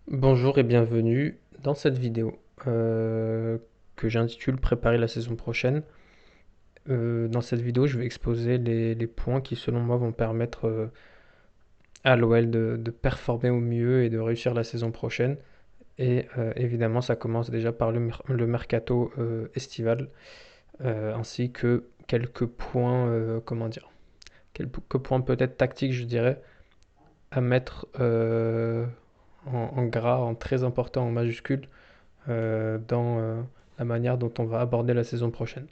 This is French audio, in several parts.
Bonjour et bienvenue dans cette vidéo que j'intitule Préparer la saison prochaine. Dans cette vidéo, je vais exposer les points qui, selon moi, vont permettre à l'OL de performer au mieux et de réussir la saison prochaine. Et évidemment, ça commence déjà par le mercato estival, ainsi que quelques points, comment dire, quelques points peut-être tactiques, je dirais, à mettre en gras, en très important, en majuscule dans la manière dont on va aborder la saison prochaine.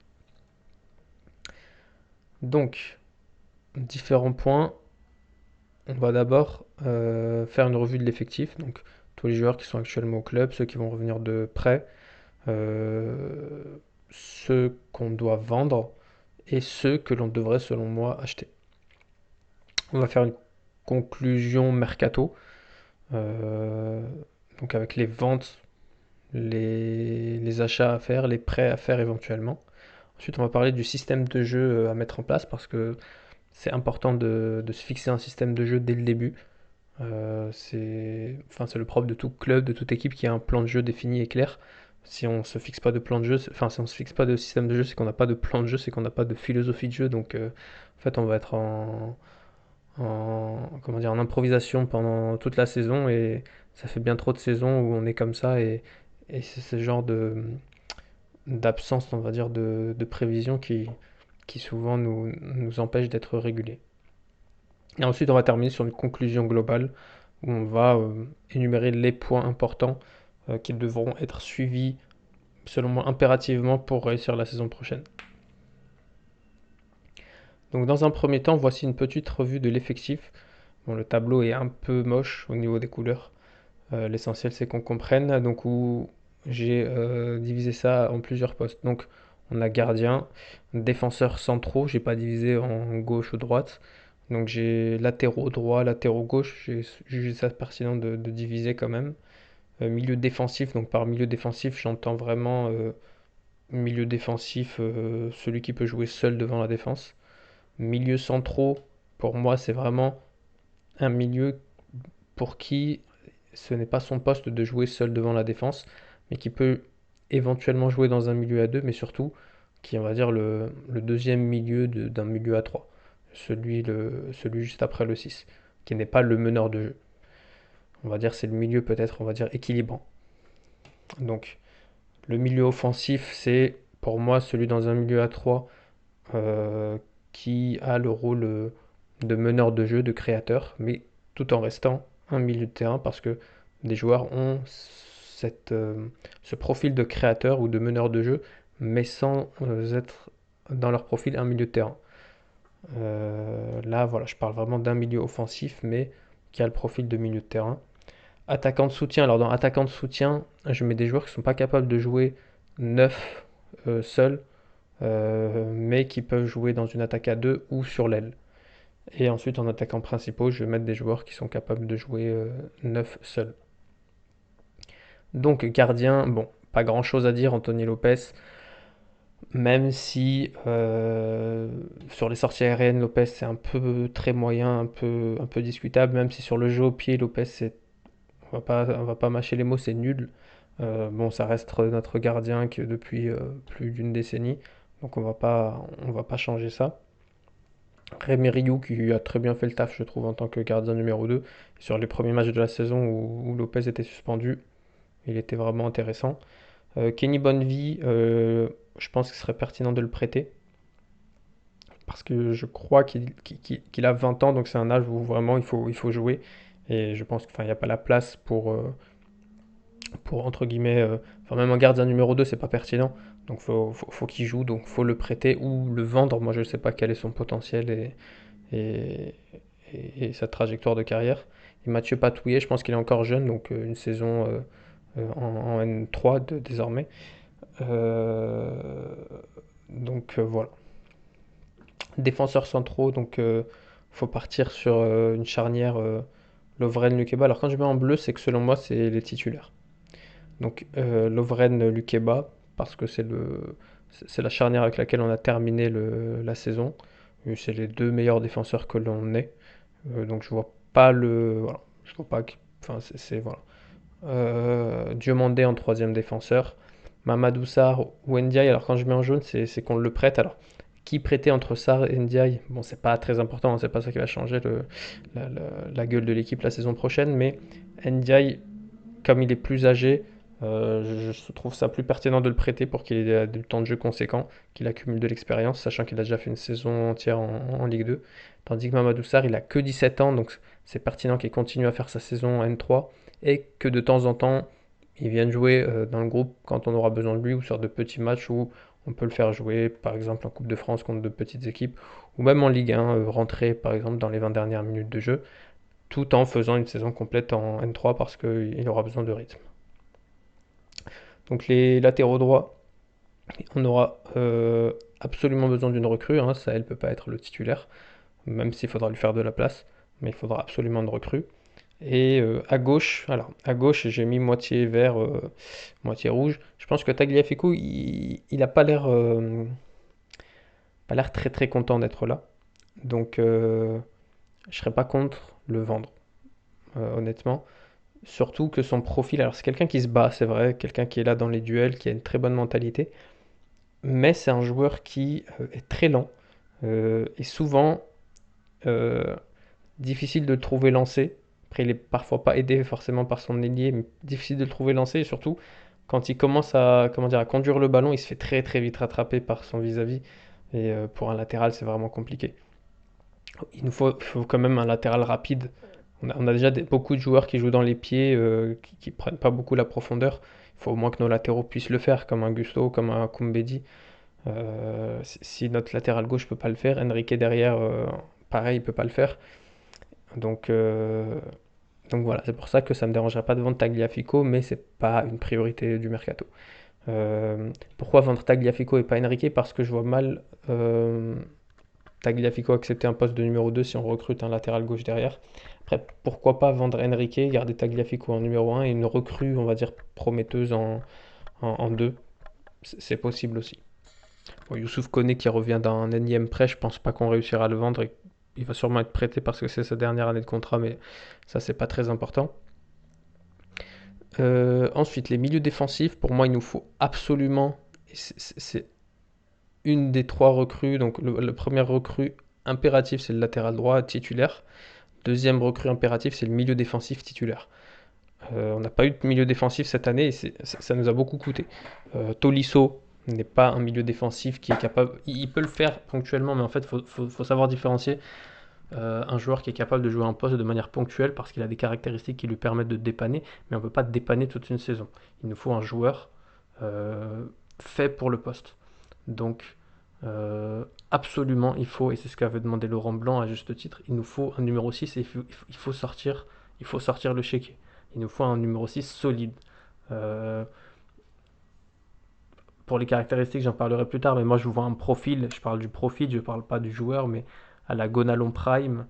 Donc, différents points. On va d'abord faire une revue de l'effectif. Donc, tous les joueurs qui sont actuellement au club, ceux qui vont revenir de prêt, euh, ceux qu'on doit vendre et ceux que l'on devrait, selon moi, acheter. On va faire une conclusion mercato, euh, donc avec les ventes, les achats à faire, les prêts à faire éventuellement. Ensuite, on va parler du système de jeu à mettre en place parce que c'est important de se fixer un système de jeu dès le début. C'est le propre de tout club, de toute équipe qui a un plan de jeu défini et clair. Si on se fixe pas de plan de jeu, si on se fixe pas de système de jeu, c'est qu'on n'a pas de plan de jeu, c'est qu'on n'a pas de philosophie de jeu. Donc, en fait, on va être comment dire, en improvisation pendant toute la saison et ça fait bien trop de saisons où on est comme ça et c'est ce genre d'absence, on va dire, de prévision qui souvent nous empêche d'être réguliers. Et ensuite, on va terminer sur une conclusion globale où on va énumérer les points importants qui devront être suivis, selon moi, impérativement pour réussir la saison prochaine. Donc, dans un premier temps, voici une petite revue de l'effectif. Bon, le tableau est un peu moche au niveau des couleurs. L'essentiel, c'est qu'on comprenne. Donc, où j'ai divisé ça en plusieurs postes. Donc, on a gardien, défenseurs centraux. J'ai pas divisé en gauche ou droite. Donc, j'ai latéraux droit, latéraux gauche. J'ai jugé ça pertinent de diviser quand même. Milieu défensif. Donc, par milieu défensif, j'entends vraiment milieu défensif, celui qui peut jouer seul devant la défense. Milieu centraux, pour moi, c'est vraiment un milieu pour qui ce n'est pas son poste de jouer seul devant la défense, mais qui peut éventuellement jouer dans un milieu à deux, mais surtout qui est, on va dire, le deuxième milieu d'un milieu à trois, celui juste après le 6, qui n'est pas le meneur de jeu. On va dire c'est le milieu peut-être, on va dire, équilibrant. Donc le milieu offensif, c'est pour moi celui dans un milieu à 3 qui a le rôle de meneur de jeu, de créateur, mais tout en restant un milieu de terrain parce que des joueurs ont ce profil de créateur ou de meneur de jeu, mais sans être dans leur profil un milieu de terrain. Là, voilà, je parle vraiment d'un milieu offensif, mais qui a le profil de milieu de terrain. Attaquant de soutien, alors dans attaquant de soutien, je mets des joueurs qui ne sont pas capables de jouer neuf seuls, mais qui peuvent jouer dans une attaque à 2 ou sur l'aile. Et ensuite, en attaquant principaux, je vais mettre des joueurs qui sont capables de jouer 9 seuls. Donc, gardien, bon, pas grand chose à dire, Anthony Lopez, même si sur les sorties aériennes, Lopez c'est un peu très moyen, un peu discutable, même si sur le jeu au pied, Lopez, on va pas mâcher les mots, c'est nul. Bon, ça reste notre gardien qui, depuis plus d'une décennie, donc on va pas changer ça. Rémi Rioux qui a très bien fait le taf, je trouve, en tant que gardien numéro 2. Sur les premiers matchs de la saison où Lopez était suspendu, il était vraiment intéressant. Kenny Bonnevie, je pense qu'il serait pertinent de le prêter. Parce que je crois qu'il a 20 ans, donc c'est un âge où vraiment il faut jouer. Et je pense qu'il n'y a pas la place pour entre guillemets, enfin même un gardien numéro 2 c'est pas pertinent. Donc faut qu'il joue, donc faut le prêter ou le vendre. Moi je sais pas quel est son potentiel et, et sa trajectoire de carrière. Et Mathieu Patouillet, je pense qu'il est encore jeune, donc une saison en N3 désormais. Euh, voilà. Défenseurs centraux, donc faut partir sur une charnière Lovren Lukeba. Alors quand je mets en bleu, c'est que selon moi c'est les titulaires. Donc Lovren Lukeba, parce que c'est la charnière avec laquelle on a terminé la saison. C'est les deux meilleurs défenseurs que l'on ait. Donc je vois pas le. Voilà. Je vois pas. Enfin, voilà. Diomandé en troisième défenseur, Mamadou Sarr ou Ndiaye. Alors quand je mets en jaune, c'est qu'on le prête. Alors qui prêter entre Sarr et Ndiaye? Bon, c'est pas très important, hein, c'est pas ça qui va changer la gueule de l'équipe la saison prochaine, mais Ndiaye, comme il est plus âgé, je trouve ça plus pertinent de le prêter pour qu'il ait du temps de jeu conséquent, qu'il accumule de l'expérience, sachant qu'il a déjà fait une saison entière en Ligue 2. Tandis que Mamadou Sarr, il a que 17 ans, donc c'est pertinent qu'il continue à faire sa saison en N3 et que de temps en temps, il vienne jouer dans le groupe quand on aura besoin de lui ou sur de petits matchs où on peut le faire jouer, par exemple en Coupe de France contre de petites équipes, ou même en Ligue 1, rentrer par exemple dans les 20 dernières minutes de jeu, tout en faisant une saison complète en N3 parce qu'il aura besoin de rythme. Donc les latéraux droits, on aura absolument besoin d'une recrue, hein, ça elle peut pas être le titulaire, même s'il faudra lui faire de la place, mais il faudra absolument une recrue. Et à gauche, alors à gauche j'ai mis moitié vert, moitié rouge. Je pense que Tagliafico, il a pas l'air très très content d'être là. Donc je serais pas contre le vendre, honnêtement. Surtout que son profil, alors c'est quelqu'un qui se bat, c'est vrai, quelqu'un qui est là dans les duels, qui a une très bonne mentalité, mais c'est un joueur qui est très lent et souvent euh, difficile de le trouver lancé. Après, il est parfois pas aidé forcément par son ailier, mais difficile de le trouver lancé et surtout quand il commence à, comment dire, à conduire le ballon, il se fait très très vite rattraper par son vis-à-vis et pour un latéral, c'est vraiment compliqué. Il faut quand même un latéral rapide. On a déjà beaucoup de joueurs qui jouent dans les pieds, qui prennent pas beaucoup la profondeur. Il faut au moins que nos latéraux puissent le faire, comme un Gusto, comme un Koumbedi. Si notre latéral gauche peut pas le faire, Enrique derrière, pareil, il peut pas le faire. Donc, euh, donc voilà, c'est pour ça que ça me dérangerait pas de vendre Tagliafico, mais c'est pas une priorité du mercato. Pourquoi vendre Tagliafico et pas Enrique? Parce que je vois mal Tagliafico accepter un poste de numéro 2 si on recrute un latéral gauche derrière. Après, pourquoi pas vendre Enrique, garder Tagliafico en numéro un et une recrue, on va dire, prometteuse en 2. C'est possible aussi. Bon, Youssouf Koné qui revient d'un énième prêt, je pense pas qu'on réussira à le vendre. Il va sûrement être prêté parce que c'est sa dernière année de contrat, mais ça, c'est pas très important. Ensuite, les milieux défensifs, pour moi, il nous faut absolument. C'est une des trois recrues. Donc, le premier recrue impératif, c'est le latéral droit titulaire. Deuxième recrue impératif, c'est le milieu défensif titulaire. On n'a pas eu de milieu défensif cette année et ça nous a beaucoup coûté. Tolisso n'est pas un milieu défensif qui est capable. Il peut le faire ponctuellement, mais en fait, il faut savoir différencier un joueur qui est capable de jouer un poste de manière ponctuelle parce qu'il a des caractéristiques qui lui permettent de dépanner, mais on ne peut pas dépanner toute une saison. Il nous faut un joueur fait pour le poste. Donc, absolument, il faut, et c'est ce qu'avait demandé Laurent Blanc à juste titre, il nous faut un numéro 6 et il faut sortir le chéquier. Il nous faut un numéro 6 solide. Euh, pour les caractéristiques, j'en parlerai plus tard, mais moi je vous vois un profil, je parle du profil, je ne parle pas du joueur, mais à la Gonalon Prime,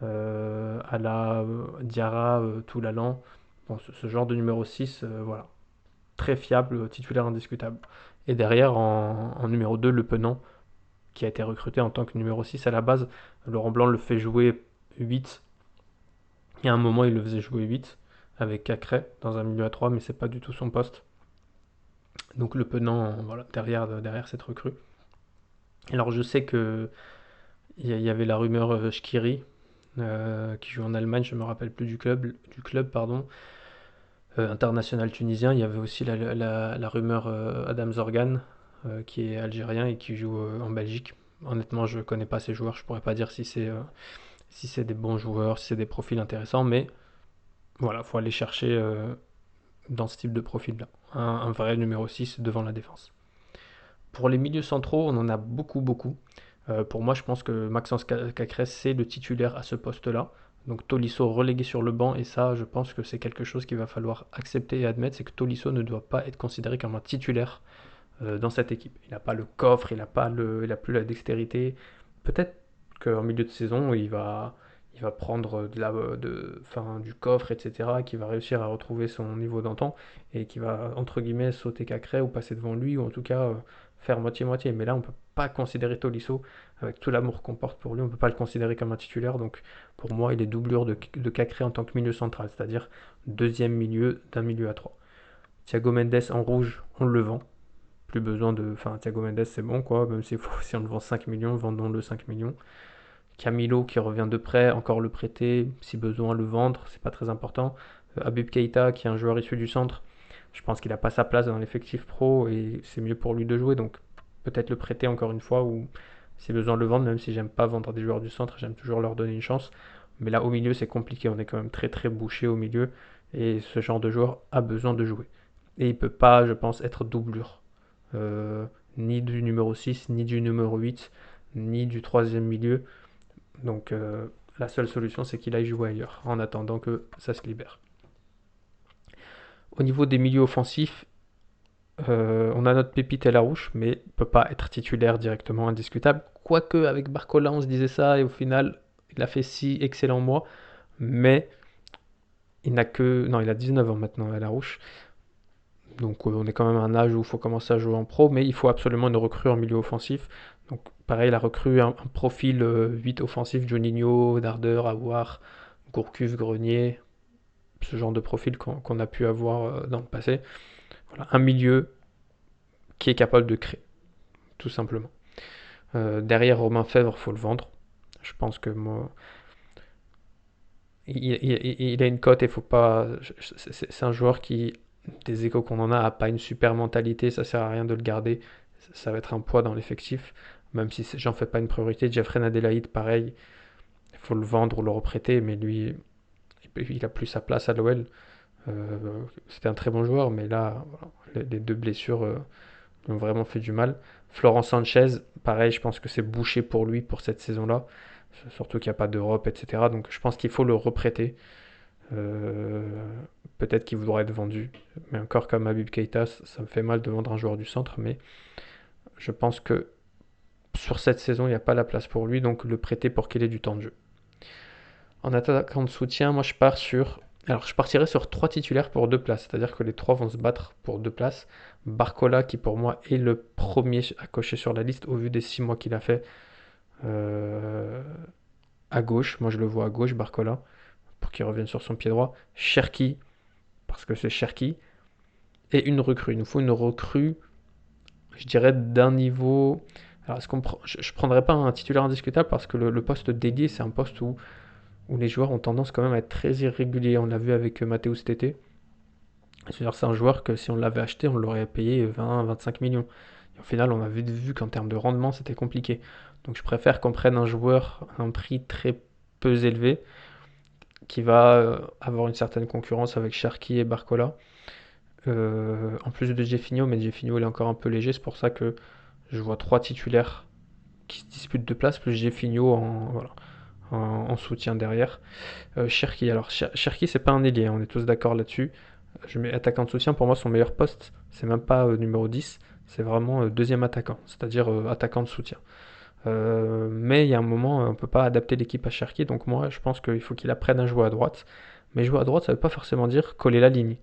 à la Diarra Toulalan, bon, ce genre de numéro 6, voilà, très fiable, titulaire indiscutable. Et derrière, en numéro 2, Le Penant, qui a été recruté en tant que numéro 6 à la base. Laurent Blanc le fait jouer 8. Il y a un moment, il le faisait jouer 8 avec Cacré dans un milieu à 3, mais c'est pas du tout son poste. Donc Le Penant, voilà, derrière cette recrue. Alors je sais que il y avait la rumeur Shkiri, qui joue en Allemagne, je me rappelle plus du club pardon, international tunisien. Il y avait aussi la rumeur Adam Zorgan, qui est algérien et qui joue en Belgique. Honnêtement, je connais pas ces joueurs, je pourrais pas dire si c'est des bons joueurs, si c'est des profils intéressants, mais voilà, il faut aller chercher dans ce type de profil-là. Un vrai numéro 6 devant la défense. Pour les milieux centraux, on en a beaucoup, beaucoup. Pour moi, je pense que Maxence Cacrès, c'est le titulaire à ce poste-là. Donc Tolisso relégué sur le banc, et ça, je pense que c'est quelque chose qu'il va falloir accepter et admettre, c'est que Tolisso ne doit pas être considéré comme un titulaire dans cette équipe. Il n'a pas le coffre, il a plus la dextérité. Peut-être qu'en milieu de saison, il va prendre du coffre, etc., qui va réussir à retrouver son niveau d'antan et qui va, entre guillemets, sauter Cacré ou passer devant lui, ou en tout cas faire moitié-moitié. Mais là, on ne peut pas considérer Tolisso, avec tout l'amour qu'on porte pour lui, on ne peut pas le considérer comme un titulaire. Donc pour moi, il est doublure de Cacré en tant que milieu central, c'est-à-dire deuxième milieu d'un milieu à 3. Thiago Mendes en rouge, on le vend. Plus besoin de. Enfin, Thiago Mendes, c'est bon, quoi. Même si on le vend 5 millions, vendons-le 5 millions. Camilo qui revient de près, encore le prêter, si besoin le vendre, c'est pas très important. Habib Keita qui est un joueur issu du centre, je pense qu'il n'a pas sa place dans l'effectif pro et c'est mieux pour lui de jouer, donc peut-être le prêter encore une fois ou si besoin le vendre, même si j'aime pas vendre des joueurs du centre, j'aime toujours leur donner une chance. Mais là au milieu c'est compliqué, on est quand même très très bouché au milieu et ce genre de joueur a besoin de jouer. Et il peut pas, je pense, être doublure. Euh, ni du numéro 6 ni du numéro 8 ni du troisième milieu. Donc la seule solution, c'est qu'il aille jouer ailleurs, en attendant que ça se libère. Au niveau des milieux offensifs, on a notre pépite El Arouche, mais il ne peut pas être titulaire directement indiscutable. Quoique avec Barcola, on se disait ça, et au final, il a fait 6 excellents mois, mais il n'a que. Non, il a 19 ans maintenant, El Arouche. Donc on est quand même à un âge où il faut commencer à jouer en pro, mais il faut absolument une recrue en milieu offensif. Donc pareil, la recrue, un profil 8 offensif, Juninho, Darder, Aouar, Gourcuff, Grenier, ce genre de profil qu'on a pu avoir dans le passé. Voilà, un milieu qui est capable de créer, tout simplement. Derrière Romain Fèvre, il faut le vendre. Je pense que moi, il a une cote et faut pas. C'est un joueur qui, des échos qu'on en a pas une super mentalité. Ça sert à rien de le garder. Ça va être un poids dans l'effectif, même si j'en fais pas une priorité. Jeffrey Adelaide, pareil, il faut le vendre ou le reprêter, mais lui, il a plus sa place à l'OL. C'était un très bon joueur, mais là, voilà, les deux blessures lui ont vraiment fait du mal. Florent Sanchez, pareil, je pense que c'est bouché pour lui pour cette saison-là, surtout qu'il n'y a pas d'Europe, etc. Donc je pense qu'il faut le reprêter. Euh, Peut-être qu'il voudra être vendu, mais encore comme Habib Keita, ça me fait mal de vendre un joueur du centre, mais je pense que sur cette saison, il n'y a pas la place pour lui, donc le prêter pour qu'il ait du temps de jeu. En attaquant de soutien, moi je pars sur. Alors je partirai sur trois titulaires pour deux places, c'est-à-dire que les trois vont se battre pour deux places. Barcola qui pour moi est le premier à cocher sur la liste au vu des 6 mois qu'il a fait euh, à gauche. Moi je le vois à gauche, Barcola, pour qu'il revienne sur son pied droit. Cherki, parce que c'est Cherki. Et une recrue. Il nous faut une recrue, je dirais, d'un niveau. Alors je ne prendrais pas un titulaire indiscutable parce que le poste d'ailier, c'est un poste où les joueurs ont tendance quand même à être très irréguliers. On l'a vu avec Mathéus cet été. C'est-à-dire c'est un joueur que si on l'avait acheté, on l'aurait payé 20-25 millions. Et au final, on avait vu qu'en termes de rendement, c'était compliqué. Donc je préfère qu'on prenne un joueur à un prix très peu élevé, qui va avoir une certaine concurrence avec Cherki et Barcola. En plus de Jeffinho, mais Jeffinho il est encore un peu léger, c'est pour ça que je vois trois titulaires qui se disputent de place, plus Jeffinho voilà, en soutien derrière. Cherki, alors Cherki c'est pas un ailier, on est tous d'accord là-dessus. Je mets attaquant de soutien, pour moi son meilleur poste, c'est même pas numéro 10, c'est vraiment deuxième attaquant, c'est-à-dire attaquant de soutien. Mais il y a un moment, on ne peut pas adapter l'équipe à Cherki, donc moi je pense qu'il faut qu'il apprenne à jouer à droite. Mais jouer à droite, ça ne veut pas forcément dire coller la ligne.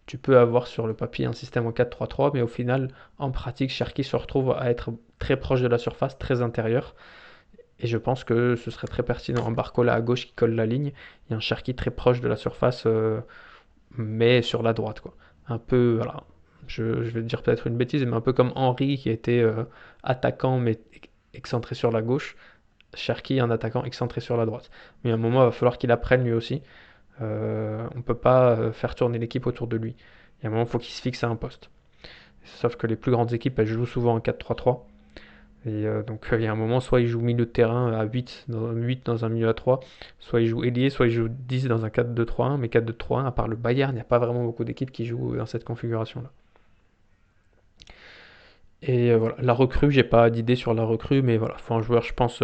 Tu peux avoir sur le papier un système en 4-3-3, mais au final, en pratique, Cherki se retrouve à être très proche de la surface, très intérieur. Et je pense que ce serait très pertinent. Un Barcola à gauche qui colle la ligne, et un Cherki très proche de la surface, mais sur la droite, quoi. Un peu, voilà, je vais te dire peut-être une bêtise, mais un peu comme Henry qui était attaquant mais excentré sur la gauche, Cherki un attaquant excentré sur la droite. Mais à un moment, il va falloir qu'il apprenne lui aussi. On ne peut pas faire tourner l'équipe autour de lui. Il y a un moment, il faut qu'il se fixe à un poste. Sauf que les plus grandes équipes, elles jouent souvent en 4-3-3. Et donc il y a un moment, soit il joue milieu de terrain à 8 dans un milieu à 3, soit il joue ailier, soit il joue 10 dans un 4-2-3-1. Mais 4-2-3-1, à part le Bayern, il n'y a pas vraiment beaucoup d'équipes qui jouent dans cette configuration-là. Et voilà, la recrue, j'ai pas d'idée sur la recrue, mais voilà, il faut un joueur, je pense,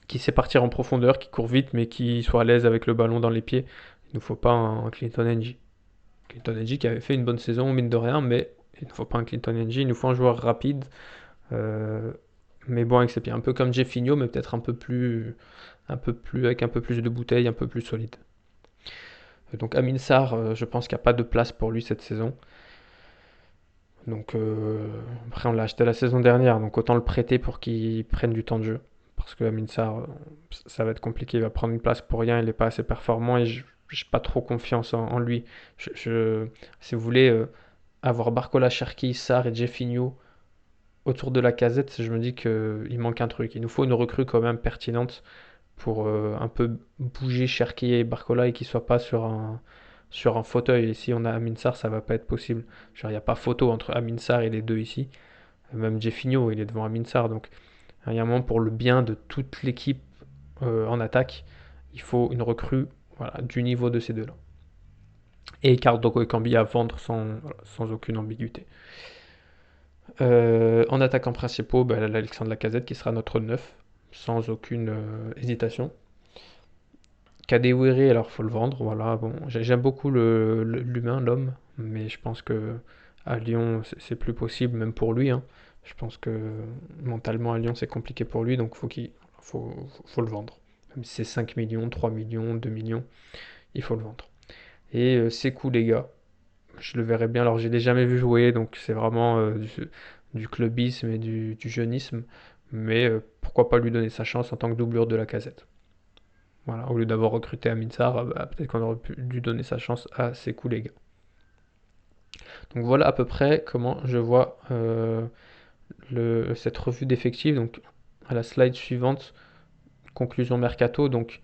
qui sait partir en profondeur, qui court vite, mais qui soit à l'aise avec le ballon dans les pieds. Il ne faut pas un Clinton NG. Clinton NG qui avait fait une bonne saison, mine de rien, mais il ne faut pas un Clinton NG, il nous faut un joueur rapide, euh, mais bon avec ses pieds. Un peu comme Jeffinho, mais peut-être avec un peu plus de bouteilles, un peu plus solide. Donc Amin Sarr, je pense qu'il n'y a pas de place pour lui cette saison. Donc après on l'a acheté la saison dernière, donc autant le prêter pour qu'il prenne du temps de jeu. Parce que Amin Sarr, ça va être compliqué, il va prendre une place pour rien, il n'est pas assez performant et je n'ai pas trop confiance en lui. Si vous voulez avoir Barcola, Cherki, Sarr et Jeffinho autour de la casette, je me dis qu'il manque un truc. Il nous faut une recrue quand même pertinente pour un peu bouger Cherki et Barcola et qu'ils ne soient pas sur un fauteuil. Et si on a Amin Sarr, ça va pas être possible. Genre, il n'y a pas photo entre Amin Sarr et les deux ici. Même Jeffinho, il est devant Amin Sarr. Donc, il y a un moment pour le bien de toute l'équipe en attaque, il faut une recrue voilà, du niveau de ces deux-là. Et Cardoco et Cambi à vendre sans aucune ambiguïté. En attaquant principaux, bah, Alexandre Lacazette qui sera notre 9, sans aucune hésitation. Kadewere, alors faut le vendre, voilà. Bon, j'aime beaucoup l'humain, l'homme, mais je pense que à Lyon c'est plus possible, même pour lui, hein. Je pense que mentalement à Lyon c'est compliqué pour lui, donc faut, faut le vendre. Même si c'est 5 millions, 3 millions, 2 millions, il faut le vendre. Et c'est cool les gars, je le verrai bien. Alors, je l'ai jamais vu jouer, donc c'est vraiment du clubisme et du jeunisme. Mais pourquoi pas lui donner sa chance en tant que doublure de la casette. Voilà, au lieu d'avoir recruté Amin Sarr, bah, peut-être qu'on aurait pu lui donner sa chance à ces coups, les gars. Donc voilà à peu près comment je vois cette revue d'effectifs. Donc à la slide suivante, conclusion mercato, donc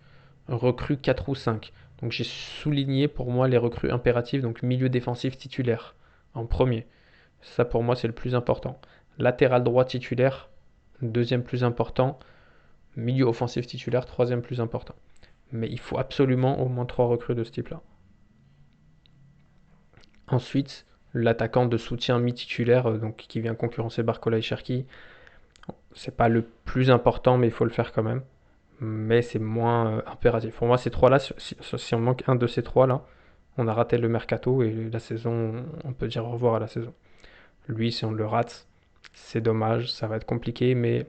recrues 4 ou 5. Donc j'ai souligné pour moi les recrues impératives, donc milieu défensif titulaire en premier. Ça, pour moi, c'est le plus important. Latéral droit titulaire, deuxième plus important. Milieu offensif titulaire, troisième plus important. Mais il faut absolument au moins trois recrues de ce type-là. Ensuite, l'attaquant de soutien mi-titulaire, donc qui vient concurrencer Barcola et Cherki. C'est pas le plus important, mais il faut le faire quand même. Mais c'est moins impératif. Pour moi, ces trois-là, si on manque un de ces trois-là, on a raté le mercato et la saison, on peut dire au revoir à la saison. Lui, si on le rate, c'est dommage, ça va être compliqué, mais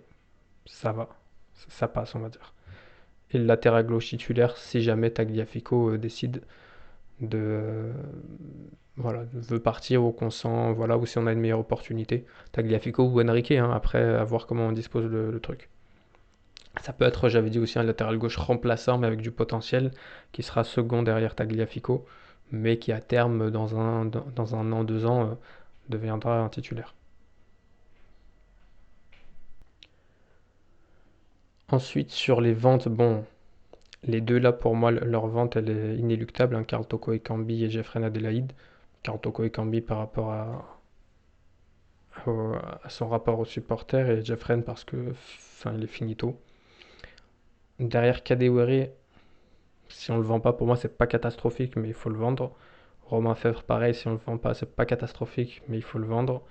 ça va. Ça passe, on va dire. Et le latéral gauche titulaire, si jamais Tagliafico décide de voilà, veut partir ou qu'on sent voilà, ou si on a une meilleure opportunité, Tagliafico ou Enrique, hein, après à voir comment on dispose le truc. Ça peut être, j'avais dit aussi un latéral gauche remplaçant, mais avec du potentiel, qui sera second derrière Tagliafico, mais qui à terme, dans un an, 2 ans, deviendra un titulaire. Ensuite, sur les ventes, bon, les deux là, pour moi, leur vente, elle est inéluctable, hein, Karl Toko Ekambi et Jeffrey Adelaide. Karl Toko Ekambi par rapport à son rapport aux supporters et Jeffrey parce que enfin, il est finito. Derrière Kadewere, si on le vend pas, pour moi, c'est pas catastrophique, mais il faut le vendre. Romain Fèvre, pareil, si on le vend pas, c'est pas catastrophique, mais il faut le vendre.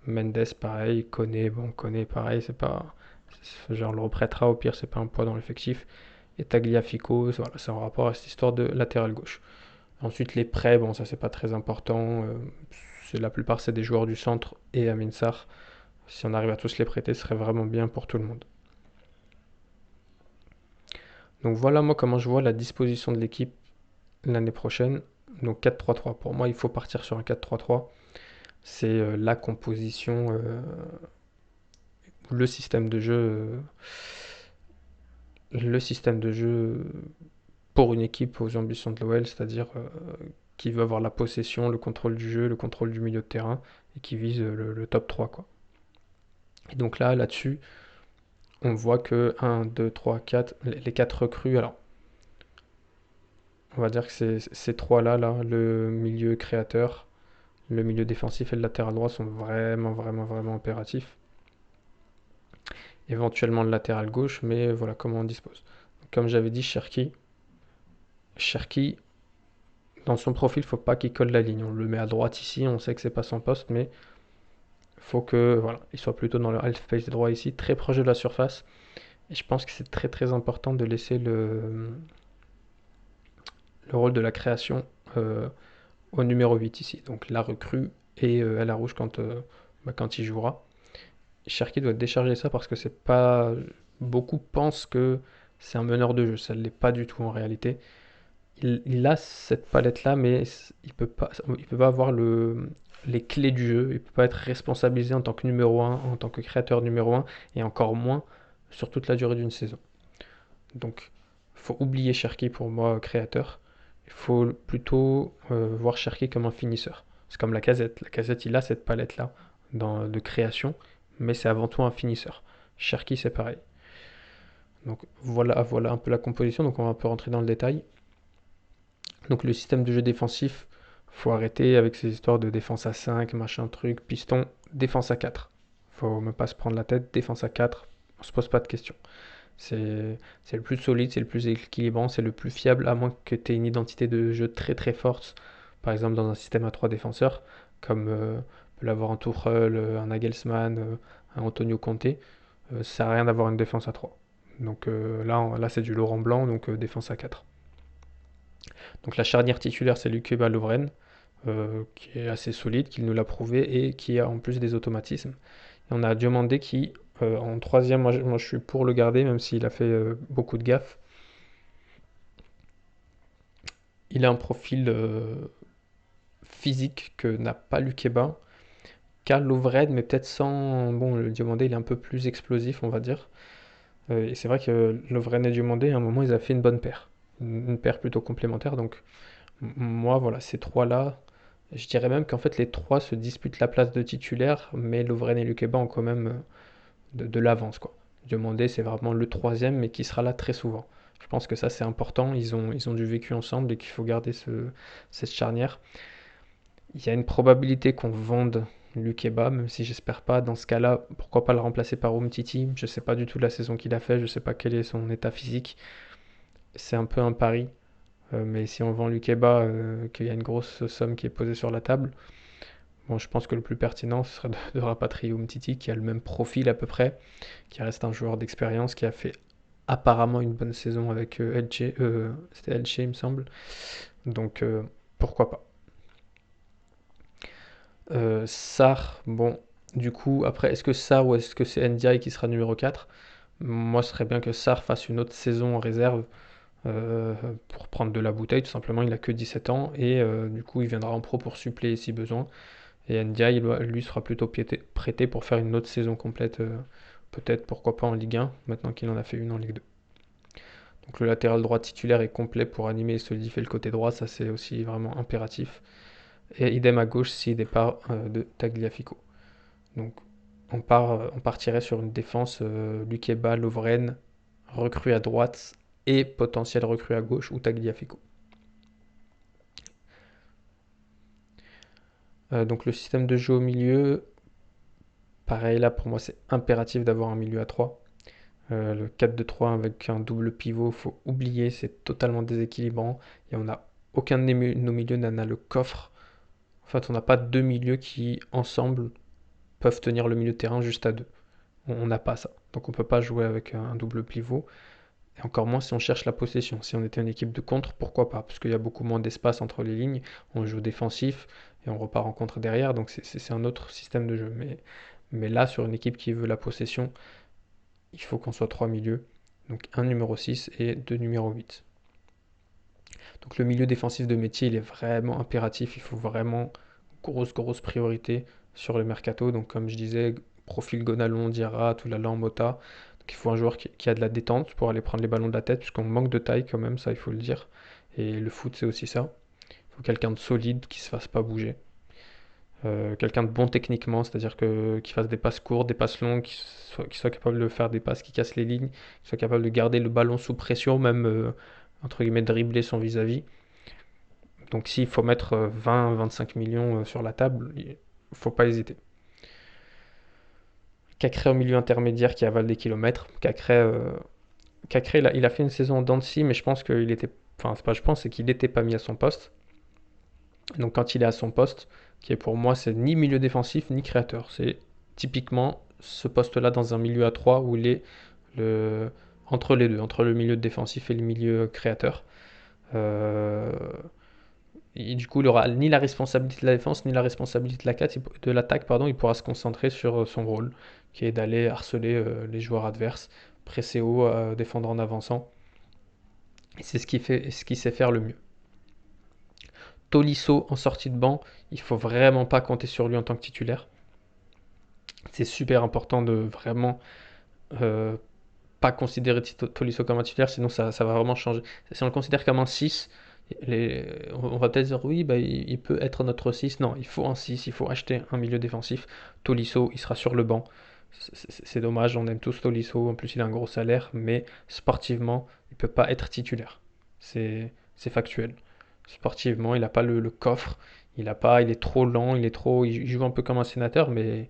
Mendes, pareil. Koné, pareil, c'est pas. Genre, on le reprêtera, au pire, c'est pas un poids dans l'effectif. Et Tagliafico, voilà, c'est en rapport à cette histoire de latéral gauche. Ensuite, les prêts, bon, ça c'est pas très important. La plupart, c'est des joueurs du centre et Amin Sarr. Si on arrive à tous les prêter, ce serait vraiment bien pour tout le monde. Donc voilà, moi, comment je vois la disposition de l'équipe l'année prochaine. Donc 4-3-3. Pour moi, il faut partir sur un 4-3-3. C'est la composition, le système de jeu, le système de jeu pour une équipe aux ambitions de l'OL, c'est-à-dire qui veut avoir la possession, le contrôle du jeu, le contrôle du milieu de terrain et qui vise le top 3 quoi. Et donc là-dessus, on voit que 1, 2, 3, 4, les 4 recrues, alors on va dire que ces trois-là, le milieu créateur, le milieu défensif et le latéral droit sont vraiment, vraiment, vraiment impératifs. Éventuellement le latéral gauche, mais voilà comment on dispose. Comme j'avais dit, Cherki, dans son profil, il ne faut pas qu'il colle la ligne. On le met à droite ici, on sait que c'est pas son poste, mais faut que voilà, il soit plutôt dans le half space droit ici, très proche de la surface. Et je pense que c'est très très important de laisser le rôle de la création au numéro 8 ici. Donc la recrue et à la rouge quand il jouera. Cherki doit décharger ça parce que c'est pas. Beaucoup pensent que c'est un meneur de jeu. Ça ne l'est pas du tout en réalité. Il a cette palette là, mais il peut pas avoir les clés du jeu, il ne peut pas être responsabilisé en tant que numéro un, en tant que créateur numéro un, et encore moins sur toute la durée d'une saison. Donc, il faut oublier Cherki pour moi, créateur. Il faut plutôt voir Cherki comme un finisseur. C'est comme la casette. La casette, il a cette palette-là de création, mais c'est avant tout un finisseur. Cherki, c'est pareil. Donc voilà un peu la composition, donc on va un peu rentrer dans le détail. Donc le système de jeu défensif, faut arrêter avec ces histoires de défense à 5, machin truc, piston, défense à 4. Faut même pas se prendre la tête, défense à 4, on se pose pas de questions. C'est le plus solide, c'est le plus équilibrant, c'est le plus fiable, à moins que tu aies une identité de jeu très très forte, par exemple dans un système à 3 défenseurs, comme peut l'avoir un Tuchel, un Nagelsmann, un Antonio Conte. Ça sert à rien d'avoir une défense à 3. Donc là c'est du Laurent Blanc, donc défense à 4. Donc la charnière titulaire, c'est Lukeba Lovren, qui est assez solide, qui nous l'a prouvé et qui a en plus des automatismes. Et on a Diomandé qui, en troisième, moi, je suis pour le garder, même s'il a fait beaucoup de gaffes. Il a un profil physique que n'a pas Lukeba, qu'a Lovren, mais peut-être sans. Bon, le Diomandé, il est un peu plus explosif, on va dire. Et c'est vrai que Lovren et Diomandé, à un moment, ils ont fait une bonne paire. Une paire plutôt complémentaire. Donc, moi, voilà, ces trois-là, je dirais même qu'en fait, les trois se disputent la place de titulaire, mais Lovren et Lukeba ont quand même de l'avance, quoi. Diomandé, c'est vraiment le troisième, mais qui sera là très souvent. Je pense que ça, c'est important. Ils ont du vécu ensemble et qu'il faut garder cette charnière. Il y a une probabilité qu'on vende Lukeba, même si j'espère pas. Dans ce cas-là, pourquoi pas le remplacer par Umtiti? Je sais pas du tout la saison qu'il a fait, je sais pas quel est son état physique. C'est un peu un pari. Mais si on vend Lukeba, qu'il y a une grosse somme qui est posée sur la table, bon, je pense que le plus pertinent ce serait de rapatrier Umtiti, qui a le même profil à peu près, qui reste un joueur d'expérience, qui a fait apparemment une bonne saison avec Elche, c'était Elche il me semble. Donc pourquoi pas. Sarr, bon, du coup, après, est-ce que Sarr ou est-ce que c'est Ndiaye qui sera numéro 4? Moi, ce serait bien que Sarr fasse une autre saison en réserve euh, pour prendre de la bouteille, tout simplement. Il a que 17 ans et du coup, il viendra en pro pour suppléer si besoin. Et Ndiaye, lui, sera plutôt prêté pour faire une autre saison complète, peut-être, pourquoi pas en Ligue 1, maintenant qu'il en a fait une en Ligue 2. Donc le latéral droit titulaire est complet pour animer et solidifier le côté droit, ça c'est aussi vraiment impératif. Et idem à gauche si départ de Tagliafico. Donc on partirait sur une défense Lukeba, Lovren, recrue à droite et potentiel recrue à gauche ou Tagliafico. Donc le système de jeu au milieu, pareil là pour moi c'est impératif d'avoir un milieu à 3. Le 4-2-3 avec un double pivot, faut oublier, c'est totalement déséquilibrant et on a aucun de nos milieux n'a le coffre. En fait, on n'a pas deux milieux qui ensemble peuvent tenir le milieu de terrain juste à deux. On n'a pas ça. Donc on ne peut pas jouer avec un double pivot. Et encore moins si on cherche la possession. Si on était une équipe de contre, pourquoi pas? Parce qu'il y a beaucoup moins d'espace entre les lignes. On joue défensif et on repart en contre derrière. Donc c'est un autre système de jeu. Mais là, sur une équipe qui veut la possession, il faut qu'on soit trois milieux. Donc un numéro 6 et deux numéro 8. Donc le milieu défensif de métier, il est vraiment impératif. Il faut vraiment grosse priorité sur le mercato. Donc comme je disais, profil Gonalon, Diarra, Toulala, Mota. Donc il faut un joueur qui a de la détente pour aller prendre les ballons de la tête, puisqu'on manque de taille quand même, ça il faut le dire. Et le foot c'est aussi ça. Il faut quelqu'un de solide qui se fasse pas bouger. Quelqu'un de bon techniquement, c'est-à-dire qui fasse des passes courtes, des passes longues, qui soit capable de faire des passes qui cassent les lignes, qui soit capable de garder le ballon sous pression, même entre guillemets dribbler son vis-à-vis. Donc s'il faut mettre 20-25 millions sur la table, il ne faut pas hésiter. Cacré au milieu intermédiaire qui avale des kilomètres. Cacré il a fait une saison en dents de scie, mais je pense qu'il était. Enfin, c'est pas je pense, c'est qu'il n'était pas mis à son poste. Donc quand il est à son poste, qui est pour moi, c'est ni milieu défensif ni créateur. C'est typiquement ce poste-là dans un milieu à 3 où il est le, entre les deux, entre le milieu défensif et le milieu créateur. Euh, Et du coup, il n'aura ni la responsabilité de la défense, ni la responsabilité de l'attaque. Pardon, il pourra se concentrer sur son rôle, qui est d'aller harceler les joueurs adverses, presser haut, défendre en avançant. Et c'est ce qu'il sait faire le mieux. Tolisso en sortie de banc, il faut vraiment pas compter sur lui en tant que titulaire. C'est super important de vraiment euh, pas considérer Tolisso comme un titulaire, sinon ça va vraiment changer. Si on le considère comme un 6, on va peut-être dire oui, bah, il peut être notre 6. Non, il faut un 6, il faut acheter un milieu défensif. Tolisso, il sera sur le banc. C'est dommage, on aime tous Tolisso, en plus il a un gros salaire, mais sportivement, il ne peut pas être titulaire. C'est factuel. Sportivement, il n'a pas le coffre, il est trop lent, il joue un peu comme un sénateur, mais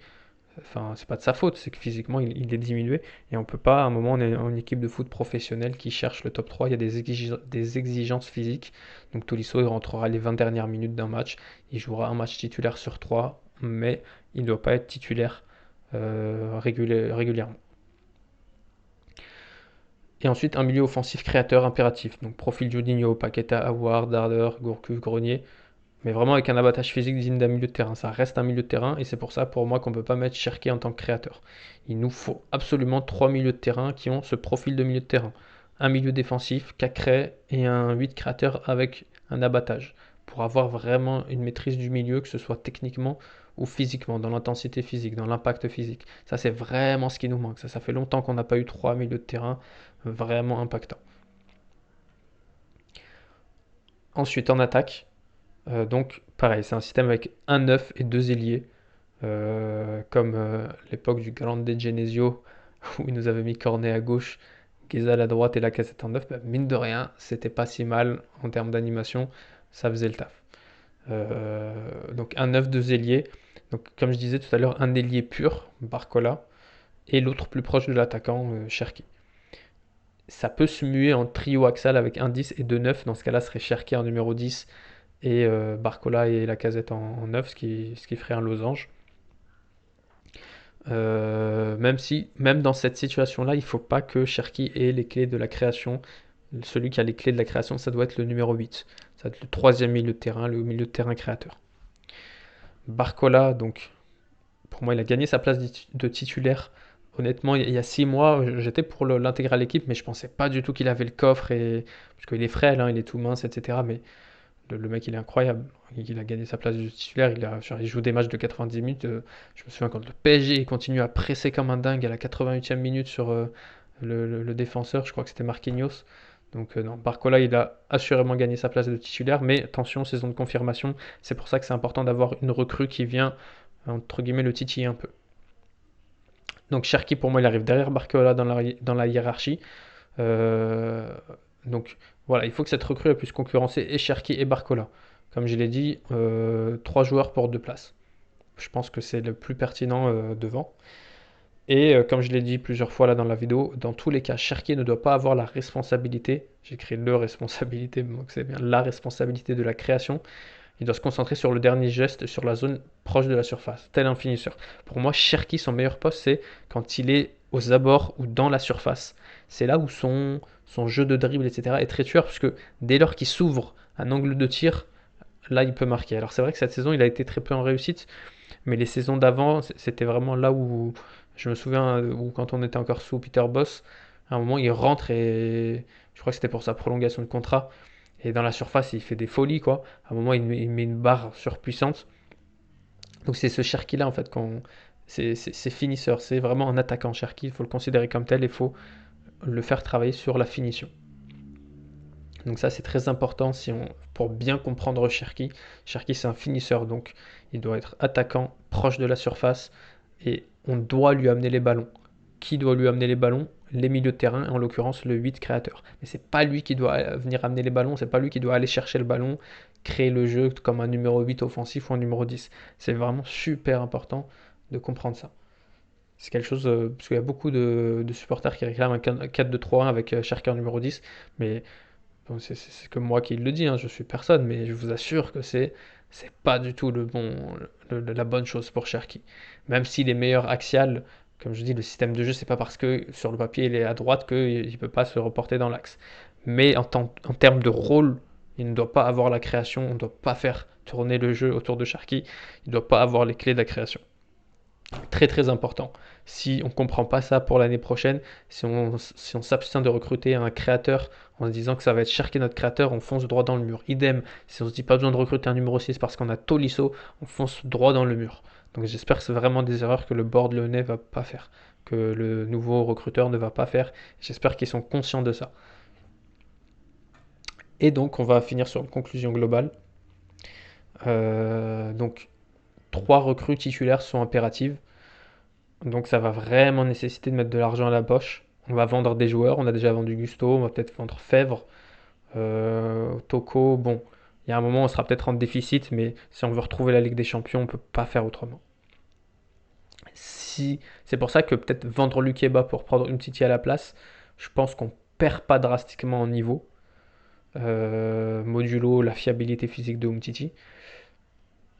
enfin, c'est pas de sa faute, c'est que physiquement il est diminué et on peut pas, à un moment, on est en équipe de foot professionnelle qui cherche le top 3, il y a des exigences physiques. Donc Tolisso, il rentrera les 20 dernières minutes d'un match, il jouera un match titulaire sur 3, mais il ne doit pas être titulaire régulièrement. Et ensuite, un milieu offensif créateur impératif. Donc profil Juninho, Paqueta, Aouar, Darder, Gourcuff, Grenier, mais vraiment avec un abattage physique digne d'un milieu de terrain. Ça reste un milieu de terrain et c'est pour ça pour moi qu'on ne peut pas mettre Cherki en tant que créateur. Il nous faut absolument trois milieux de terrain qui ont ce profil de milieu de terrain. Un milieu défensif, Cacré et un 8 créateur avec un abattage. Pour avoir vraiment une maîtrise du milieu, que ce soit techniquement ou physiquement, dans l'intensité physique, dans l'impact physique. Ça c'est vraiment ce qui nous manque. Ça fait longtemps qu'on n'a pas eu trois milieux de terrain vraiment impactants. Ensuite en attaque, donc pareil, c'est un système avec un 9 et deux ailiers, comme l'époque du Grande Genesio, où il nous avait mis Cornet à gauche, Ghezal à droite et Lacazette en 9. Bah, mine de rien, c'était pas si mal en termes d'animation, ça faisait le taf. Donc un 9, deux ailiers, donc comme je disais tout à l'heure, un ailier pur, Barcola, et l'autre plus proche de l'attaquant, Cherki. Ça peut se muer en trio axial avec un 10 et deux 9, dans ce cas-là, ce serait Cherki en numéro 10 et Barcola et Lacazette en 9, ce qui ferait un losange. Même dans cette situation-là, il ne faut pas que Cherki ait les clés de la création. Celui qui a les clés de la création, ça doit être le numéro 8. Ça doit être le troisième milieu de terrain, le milieu de terrain créateur. Barcola, donc, pour moi, il a gagné sa place de titulaire. Honnêtement, il y a 6 mois, j'étais pour l'intégrer à l'équipe, mais je pensais pas du tout qu'il avait le coffre. Parce qu'il est frêle, hein, il est tout mince, etc. Mais le mec, il est incroyable. Il a gagné sa place de titulaire. Il joue des matchs de 90 minutes. Je me souviens quand le PSG il continue à presser comme un dingue à la 88e minute sur le défenseur. Je crois que c'était Marquinhos. Donc non, Barcola, il a assurément gagné sa place de titulaire. Mais attention, saison de confirmation. C'est pour ça que c'est important d'avoir une recrue qui vient, entre guillemets, le titiller un peu. Donc Cherki, pour moi, il arrive derrière Barcola dans la hiérarchie. Euh, donc voilà, il faut que cette recrue puisse concurrencer et Cherki et Barcola. Comme je l'ai dit, 3 joueurs pour 2 places. Je pense que c'est le plus pertinent devant. Et comme je l'ai dit plusieurs fois là dans la vidéo, dans tous les cas, Cherki ne doit pas avoir la responsabilité, j'écris le responsabilité, mais c'est bien la responsabilité de la création. Il doit se concentrer sur le dernier geste, sur la zone proche de la surface, tel un finisseur. Pour moi, Cherki, son meilleur poste, c'est quand il est aux abords ou dans la surface. C'est là où son jeu de dribble, etc., est très tueur, parce que dès lors qu'il s'ouvre un angle de tir, là, il peut marquer. Alors c'est vrai que cette saison, il a été très peu en réussite, mais les saisons d'avant, c'était vraiment là où, je me souviens, où quand on était encore sous Peter Boss, à un moment, il rentre et je crois que c'était pour sa prolongation de contrat. Et dans la surface, il fait des folies, quoi. À un moment, il met une barre surpuissante. Donc c'est ce Cherki là, en fait, c'est finisseur. C'est vraiment un attaquant Cherki. Il faut le considérer comme tel et il faut le faire travailler sur la finition. Donc ça, c'est très important pour bien comprendre Cherki. Cherki, c'est un finisseur, donc il doit être attaquant, proche de la surface, et on doit lui amener les ballons. Qui doit lui amener les ballons? Les milieux de terrain, en l'occurrence le 8 créateur. Mais c'est pas lui qui doit venir amener les ballons, c'est pas lui qui doit aller chercher le ballon, créer le jeu comme un numéro 8 offensif ou un numéro 10. C'est vraiment super important de comprendre ça. C'est quelque chose, parce qu'il y a beaucoup de supporters qui réclament un 4-2-3-1 avec Cherki en numéro 10, mais bon, c'est que moi qui le dis, hein, je suis personne, mais je vous assure que c'est pas du tout la bonne chose pour Cherki. Même s'il est meilleur axial, comme je dis, le système de jeu, c'est pas parce que sur le papier il est à droite qu'il ne peut pas se reporter dans l'axe. Mais en termes de rôle, il ne doit pas avoir la création, on ne doit pas faire tourner le jeu autour de Cherki, il ne doit pas avoir les clés de la création. Très très important. Si on ne comprend pas ça pour l'année prochaine, si on s'abstient de recruter un créateur en se disant que ça va être Cherki notre créateur, on fonce droit dans le mur. Idem, si on se dit pas besoin de recruter un numéro 6 parce qu'on a Tolisso, on fonce droit dans le mur. Donc j'espère que c'est vraiment des erreurs que le board lyonnais va pas faire, que le nouveau recruteur ne va pas faire. J'espère qu'ils sont conscients de ça. Et donc on va finir sur une conclusion globale. Donc 3 recrues titulaires sont impératives. Donc ça va vraiment nécessiter de mettre de l'argent à la poche. On va vendre des joueurs, on a déjà vendu Gusto, on va peut-être vendre Fèvre, Toko. Bon, il y a un moment on sera peut-être en déficit, mais si on veut retrouver la Ligue des Champions, on ne peut pas faire autrement. Si, c'est pour ça que peut-être vendre Lukeba pour prendre une Umtiti à la place, je pense qu'on perd pas drastiquement en niveau, modulo la fiabilité physique de Umtiti.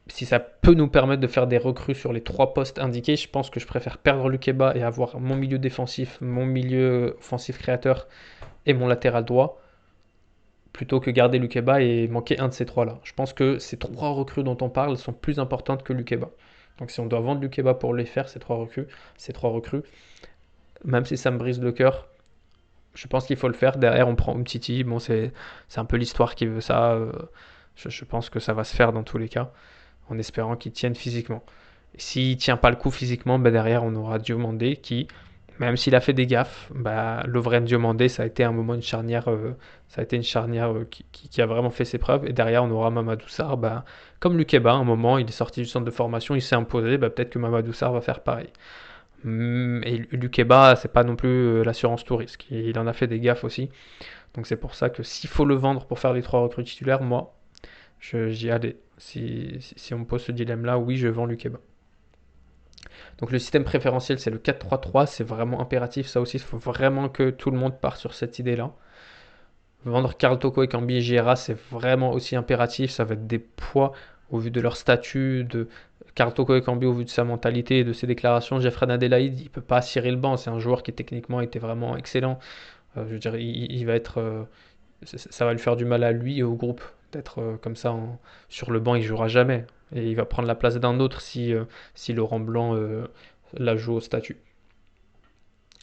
Si ça peut nous permettre de faire des recrues sur les 3 postes indiqués, je pense que je préfère perdre Lukeba et avoir mon milieu défensif, mon milieu offensif créateur et mon latéral droit, plutôt que garder Lukeba et manquer un de ces 3-là. Je pense que ces 3 recrues dont on parle sont plus importantes que Lukeba. Donc si on doit vendre Lukeba pour les faire, ces trois recrues, même si ça me brise le cœur, je pense qu'il faut le faire. Derrière, on prend Umtiti. Bon, c'est un peu l'histoire qui veut ça. Je pense que ça va se faire dans tous les cas, en espérant qu'il tienne physiquement. S'il ne tient pas le coup physiquement, bah derrière, on aura Diomandé qui, même s'il a fait des gaffes, bah, Lovren Diomandé, ça a été un moment, une charnière, ça a été une charnière qui a vraiment fait ses preuves. Et derrière, on aura Mamadou Sarr, bah, comme Lukeba, à un moment, il est sorti du centre de formation, il s'est imposé, bah, peut-être que Mamadou Sarr va faire pareil. Et Lukeba, c'est pas non plus l'assurance tout risque. Il en a fait des gaffes aussi. Donc c'est pour ça que s'il faut le vendre pour faire les 3 recrues titulaires, moi, j'y allais. Si on me pose ce dilemme-là, oui, je vends Lukeba. Donc le système préférentiel, c'est le 4-3-3, c'est vraiment impératif. Ça aussi, il faut vraiment que tout le monde parte sur cette idée-là. Vendre Karl Toko et Cambi et JRA, c'est vraiment aussi impératif. Ça va être des poids au vu de leur statut, de Karl Toko et Cambi au vu de sa mentalité et de ses déclarations. Jeffrey Adelaide, il peut pas cirer le banc. C'est un joueur qui techniquement était vraiment excellent. Je veux dire, il va être, ça va lui faire du mal à lui et au groupe d'être comme ça sur le banc. Il jouera jamais et il va prendre la place d'un autre si Laurent Blanc la joue au statut.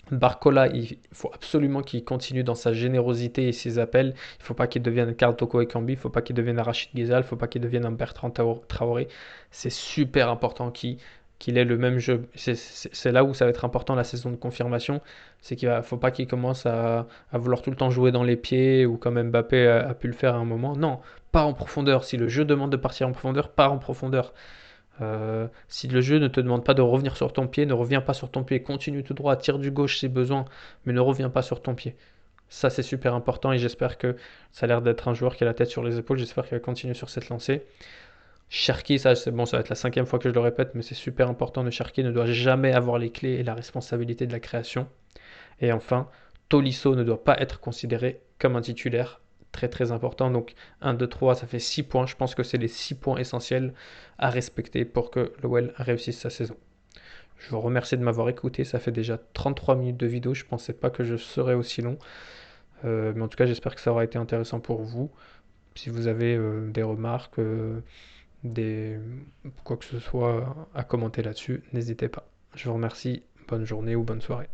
Barcola, il faut absolument qu'il continue dans sa générosité et ses appels. Il ne faut pas qu'il devienne Karl Toko et Kambi, il ne faut pas qu'il devienne un Rachid Ghezal, il ne faut pas qu'il devienne un Bertrand Traoré. C'est super important qu'il ait le même jeu. C'est là où ça va être important la saison de confirmation. C'est qu'il ne faut pas qu'il commence à vouloir tout le temps jouer dans les pieds ou comme Mbappé a pu le faire à un moment. Non, pas en profondeur. Si le jeu demande de partir en profondeur, pas en profondeur. Si le jeu ne te demande pas de revenir sur ton pied, ne reviens pas sur ton pied, continue tout droit, tire du gauche si besoin, mais ne reviens pas sur ton pied. Ça, c'est super important et j'espère que ça a l'air d'être un joueur qui a la tête sur les épaules. J'espère qu'il va continuer sur cette lancée. Cherki, ça, c'est bon, ça va être la 5e fois que je le répète, mais c'est super important. De Cherki ne doit jamais avoir les clés et la responsabilité de la création. Et enfin, Tolisso ne doit pas être considéré comme un titulaire. Très très important. Donc 1, 2, 3, ça fait 6 points. Je pense que c'est les 6 points essentiels à respecter pour que l'OL réussisse sa saison. Je vous remercie de m'avoir écouté. Ça fait déjà 33 minutes de vidéo. Je ne pensais pas que je serais aussi long. Mais en tout cas, j'espère que ça aura été intéressant pour vous. Si vous avez des remarques, des... quoi que ce soit à commenter là-dessus, n'hésitez pas. Je vous remercie. Bonne journée ou bonne soirée.